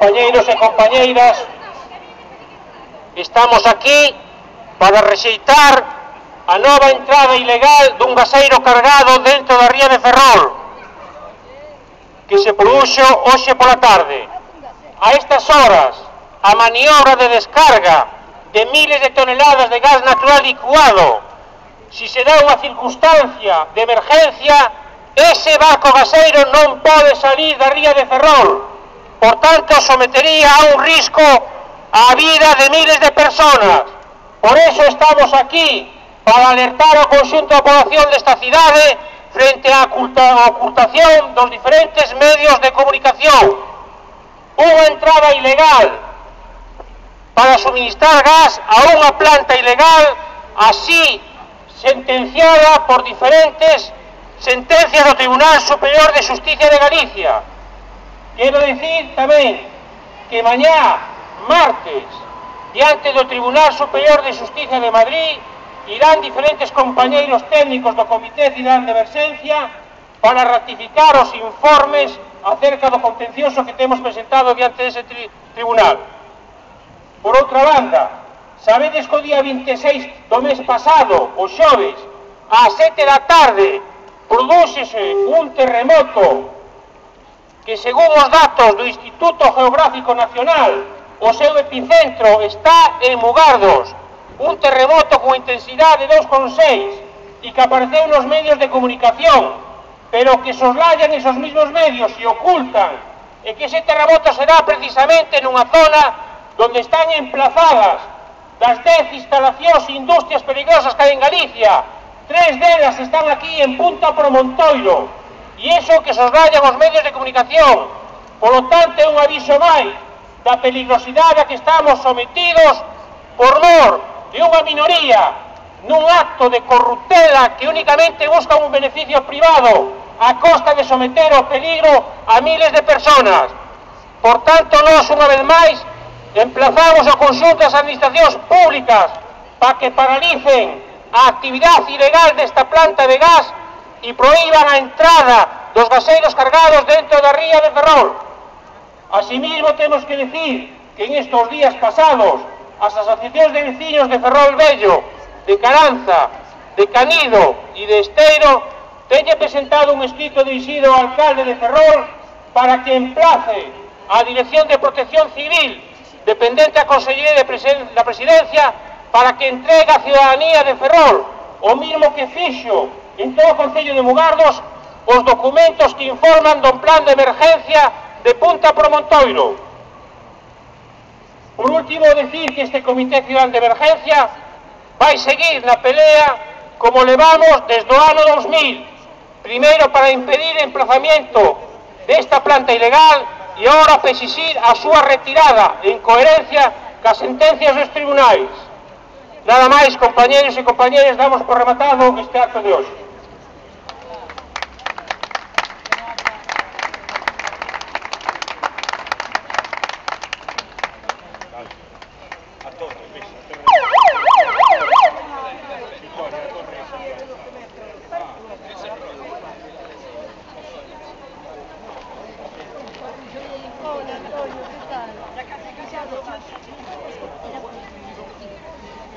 compañeiros e compañeiras, estamos aquí para rexeitar a nova entrada ilegal dun gaseiro cargado dentro da ría de Ferrol, que se produxo hoxe pola tarde. A estas horas, a maniobra de descarga de miles de toneladas de gas natural licuado, si se dá unha circunstancia de emergencia, ese barco gaseiro non pode salir da ría de Ferrol. Por tanto, sometería a un risco a vida de miles de personas. Por eso estamos aquí, para alertar ao conxunto da población desta cidade frente á ocultación dos diferentes medios de comunicación. Unha entrada ilegal para suministrar gas a unha planta ilegal, así sentenciada por diferentes sentencias do Tribunal Superior de Xusticia de Galicia. Quero dicir tamén que mañá, martes, diante do Tribunal Superior de Xusticia de Madrid, irán diferentes compañeiros técnicos do Comité Cidadán de Emerxencia para ratificar os informes acerca do contencioso que temos presentado diante dese tribunal. Por outra banda, sabedes que o día 26 do mes pasado, o xoves, ás 7 da tarde, prodúxese un terremoto que, según os datos do Instituto Geográfico Nacional, o seu epicentro está en Mugardos, un terremoto con intensidade de 2,6 e que apareceu nos medios de comunicación, pero que soslayan esos mismos medios e ocultan, e que ese terremoto será precisamente nunha zona donde están emplazadas das 10 instalacións e industrias perigosas que hai en Galicia. 3 delas están aquí en Punta Promontoiro, e iso que soslayan os medios de comunicación. Por lo tanto, é un aviso máis da peligrosidade a que estamos sometidos por mor de unha minoría nun acto de corruptela que únicamente busca un beneficio privado a costa de someter ao peligro a miles de personas. Por tanto, nós, unha vez máis, emplazamos ao conxunto das administracións públicas para que paralicen a actividade ilegal desta planta de gas e proíban a entrada dos gaseiros cargados dentro da ría de Ferrol. Asimismo, temos que decir que en estos días pasados as asociacións de veciños de Ferrol Vello, de Caranza, de Canido e de Esteiro teñen presentado un escrito dirixido ao alcalde de Ferrol para que emplace a Dirección de Protección Civil dependente a Consellería da Presidencia para que entregue a ciudadanía de Ferrol o mismo que fixo en todo o Concello de Mugardos os documentos que informan do plan de emergencia de Punta Promontoiro. Por último, decir que este Comité Cidadán de Emergencia vai seguir na pelea como levamos desde o ano 2000, primeiro para impedir o emplazamiento desta planta ilegal e agora para exixir a súa retirada en coherencia cas sentencias dos tribunais. Nada máis, compañeros e compañeras, damos por rematado este acto de hoxe.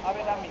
A ver, a mí.